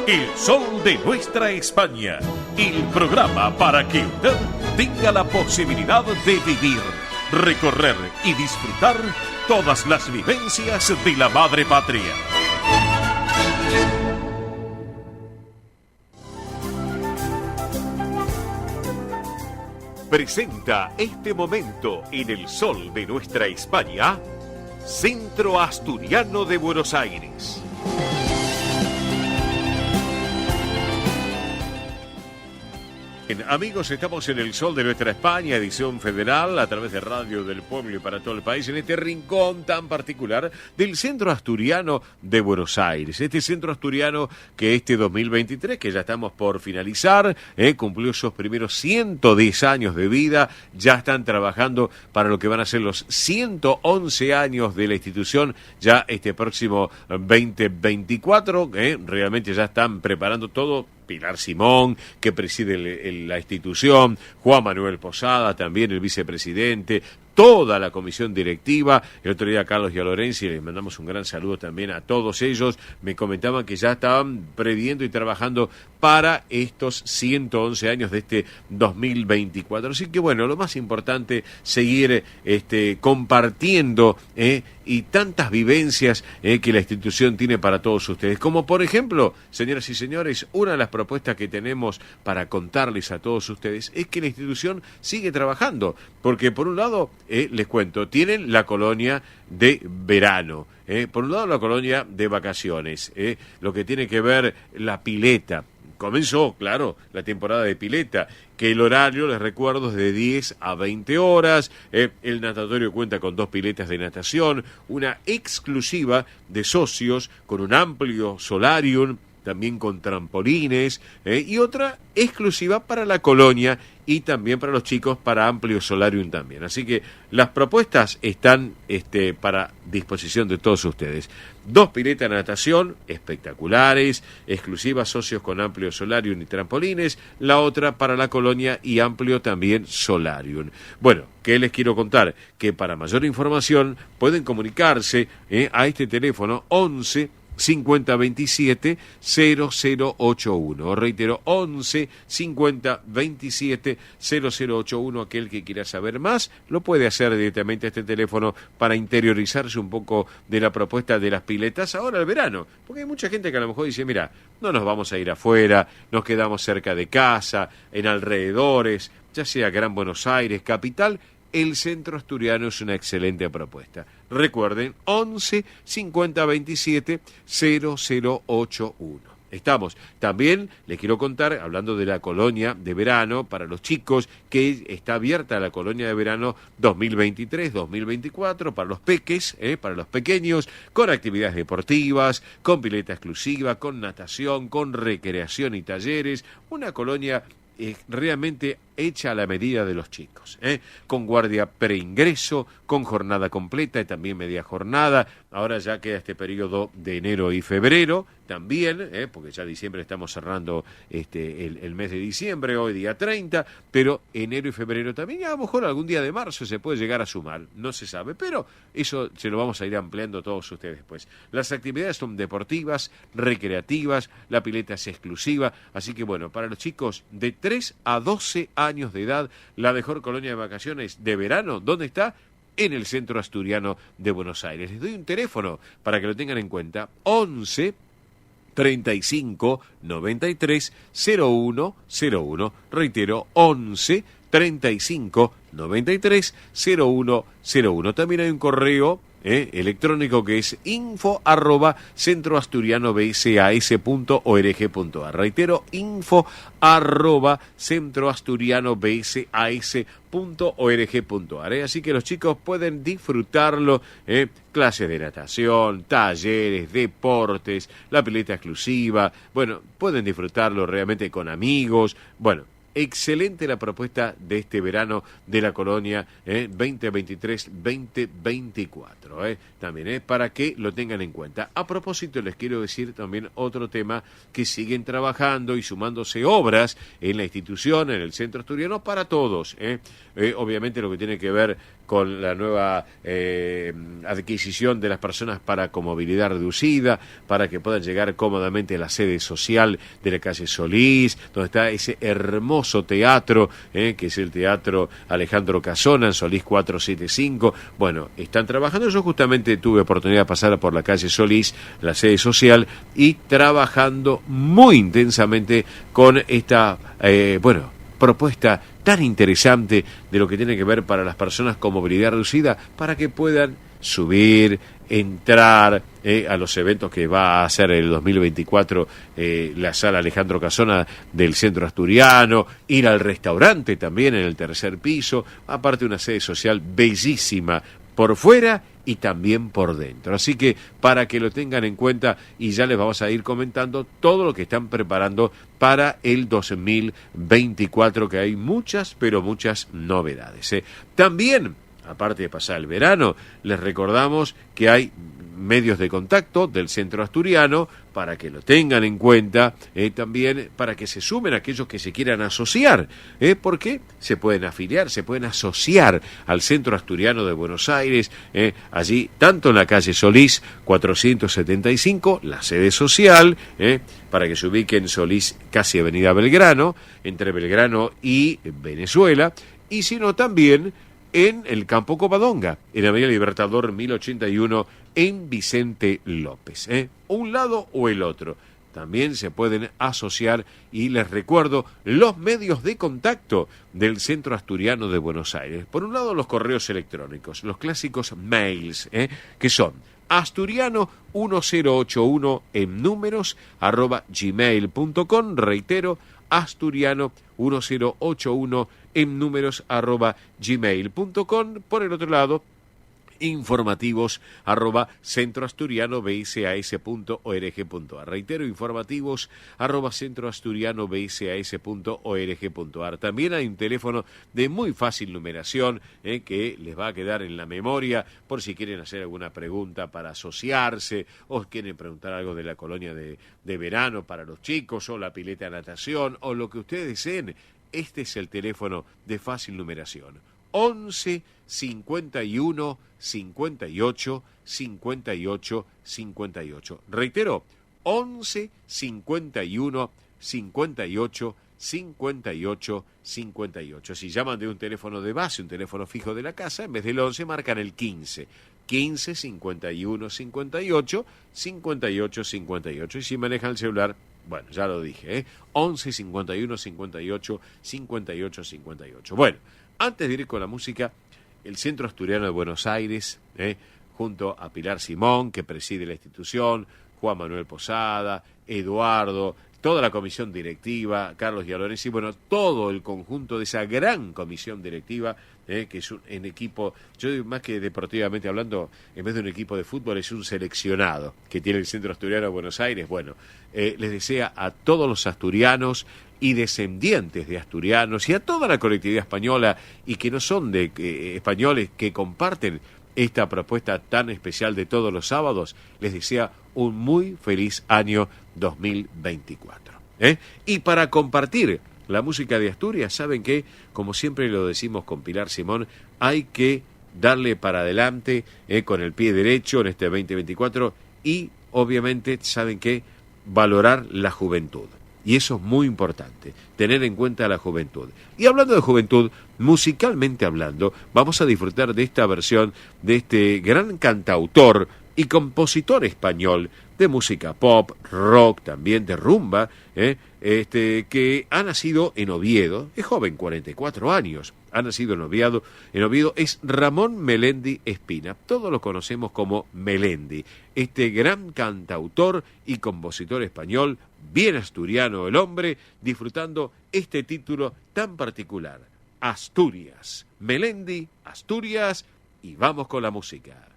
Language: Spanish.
El sol de nuestra España, el programa para que usted tenga la posibilidad de vivir, recorrer y disfrutar todas las vivencias de la madre patria. Presenta este momento en el sol de nuestra España, Centro Asturiano de Buenos Aires. Bien, amigos, estamos en el sol de nuestra España, edición federal, a través de Radio del Pueblo y para todo el país, en este rincón tan particular del Centro Asturiano de Buenos Aires. Este Centro Asturiano que este 2023, que ya estamos por finalizar, cumplió sus primeros 110 años de vida, ya están trabajando para lo que van a ser los 111 años de la institución, ya este próximo 2024, realmente ya están preparando todo. Pilar Simón, que preside la institución, Juan Manuel Posada, también el vicepresidente, toda la comisión directiva, el otro día Carlos y a Lorenzi, les mandamos un gran saludo también a todos ellos, me comentaban que ya estaban previendo y trabajando para estos 111 años de este 2024. Así que bueno, lo más importante, seguir compartiendo y tantas vivencias que la institución tiene para todos ustedes. Como por ejemplo, señoras y señores, una de las propuestas que tenemos para contarles a todos ustedes es que la institución sigue trabajando, porque por un lado, les cuento, tienen la colonia de verano, por un lado la colonia de vacaciones, lo que tiene que ver la pileta. Comenzó, claro, la temporada de pileta, que el horario, les recuerdo, es de 10 a 20 horas. El natatorio cuenta con 2 piletas de natación, una exclusiva de socios con un amplio solarium, también con trampolines, y otra exclusiva para la colonia y también para los chicos para amplio solarium también. Así que las propuestas están para disposición de todos ustedes. 2 piletas de natación espectaculares, exclusivas, socios con amplio solarium y trampolines, la otra para la colonia y amplio también solarium. Bueno, ¿qué les quiero contar? Que para mayor información pueden comunicarse a este teléfono 11 50 27 0081. Reitero, 11 50 27 0081. Aquel que quiera saber más lo puede hacer directamente a este teléfono para interiorizarse un poco de la propuesta de las piletas ahora el verano. Porque hay mucha gente que a lo mejor dice, mira, no nos vamos a ir afuera, nos quedamos cerca de casa, en alrededores, ya sea Gran Buenos Aires, capital. El Centro Asturiano es una excelente propuesta. Recuerden, 11 50 27 0081. Estamos. También les quiero contar, hablando de la colonia de verano para los chicos, que está abierta la colonia de verano 2023-2024 para los peques, para los pequeños, con actividades deportivas, con pileta exclusiva, con natación, con recreación y talleres. Una colonia realmente hecha a la medida de los chicos, con guardia preingreso, con jornada completa y también media jornada. Ahora ya queda este periodo de enero y febrero también, porque ya diciembre estamos cerrando el mes de diciembre, hoy día 30, pero enero y febrero también, y a lo mejor algún día de marzo se puede llegar a sumar, no se sabe, pero eso se lo vamos a ir ampliando todos ustedes después. Las actividades son deportivas, recreativas, la pileta es exclusiva, así que bueno, para los chicos de 3 a 12 años de edad, la mejor colonia de vacaciones de verano, ¿dónde está? En el Centro Asturiano de Buenos Aires. Les doy un teléfono para que lo tengan en cuenta, 11 35 93 01 01. Reitero, 11 35 93 01 01. También hay un correo electrónico que es info@centroasturianobsas.org.ar. Reitero, info@centroasturianobsas.org.ar. Así que los chicos pueden disfrutarlo, clases de natación, talleres, deportes, la pileta exclusiva, bueno, pueden disfrutarlo realmente con amigos, bueno. Excelente la propuesta de este verano de la colonia 2023-2024. También para que lo tengan en cuenta. A propósito, les quiero decir también otro tema, que siguen trabajando y sumándose obras en la institución, en el Centro Asturiano, para todos. Obviamente lo que tiene que ver con la nueva adquisición de las personas con movilidad reducida, para que puedan llegar cómodamente a la sede social de la calle Solís, donde está ese hermoso teatro, que es el Teatro Alejandro Casona, en Solís 475. Bueno, están trabajando. Yo justamente tuve oportunidad de pasar por la calle Solís, la sede social, y trabajando muy intensamente con esta, propuesta tan interesante de lo que tiene que ver para las personas con movilidad reducida, para que puedan subir, entrar a los eventos que va a hacer el 2024 la sala Alejandro Casona del Centro Asturiano, ir al restaurante también en el tercer piso, aparte una sede social bellísima por fuera y también por dentro. Así que para que lo tengan en cuenta, y ya les vamos a ir comentando todo lo que están preparando para el 2024, que hay muchas, pero muchas novedades. También, aparte de pasar el verano, les recordamos que hay medios de contacto del Centro Asturiano para que lo tengan en cuenta, también para que se sumen aquellos que se quieran asociar, porque se pueden afiliar, se pueden asociar al Centro Asturiano de Buenos Aires, allí tanto en la calle Solís 475, la sede social, para que se ubiquen Solís casi Avenida Belgrano, entre Belgrano y Venezuela, y sino también en el Campo Covadonga, en Avenida Libertador 1081, en Vicente López. Un lado o el otro. También se pueden asociar, y les recuerdo los medios de contacto del Centro Asturiano de Buenos Aires. Por un lado, los correos electrónicos, los clásicos mails, que son asturiano1081 en números @gmail.com, reitero, asturiano1081 en números @gmail.com. Por el otro lado, informativos @centroasturianobsas.org.ar. Reitero, informativos @centroasturianobsas.org.ar. También hay un teléfono de muy fácil numeración, que les va a quedar en la memoria por si quieren hacer alguna pregunta para asociarse, o quieren preguntar algo de la colonia de verano para los chicos, o la pileta de natación, o lo que ustedes deseen. Este es el teléfono de fácil numeración: 11 51 58 58 58. Reitero, 11 51 58 58 58. Si llaman de un teléfono de base, un teléfono fijo de la casa, en vez del 11 marcan el 15 51 58 58 58. Y si manejan el celular, bueno, ya lo dije, 11 51 58 58 58. Bueno, antes de ir con la música, el Centro Asturiano de Buenos Aires, junto a Pilar Simón, que preside la institución, Juan Manuel Posada, Eduardo, toda la comisión directiva, Carlos Gialonesi, bueno, todo el conjunto de esa gran comisión directiva, que es un equipo, yo digo, más que deportivamente hablando, en vez de un equipo de fútbol, es un seleccionado que tiene el Centro Asturiano de Buenos Aires. Bueno, les desea a todos los asturianos y descendientes de asturianos, y a toda la colectividad española y que no son de españoles, que comparten esta propuesta tan especial de todos los sábados, les desea un muy feliz año 2024. Y para compartir la música de Asturias, saben que, como siempre lo decimos con Pilar Simón, hay que darle para adelante, con el pie derecho en este 2024, y obviamente, saben que, valorar la juventud. Y eso es muy importante, tener en cuenta la juventud. Y hablando de juventud, musicalmente hablando, vamos a disfrutar de esta versión de este gran cantautor y compositor español de música pop, rock, también de rumba, que ha nacido en Oviedo, es joven, 44 años, ha nacido en Oviedo, es Ramón Melendi Espina, todos lo conocemos como Melendi, este gran cantautor y compositor español, bien asturiano el hombre, disfrutando este título tan particular, Asturias, Melendi, Asturias, y vamos con la música.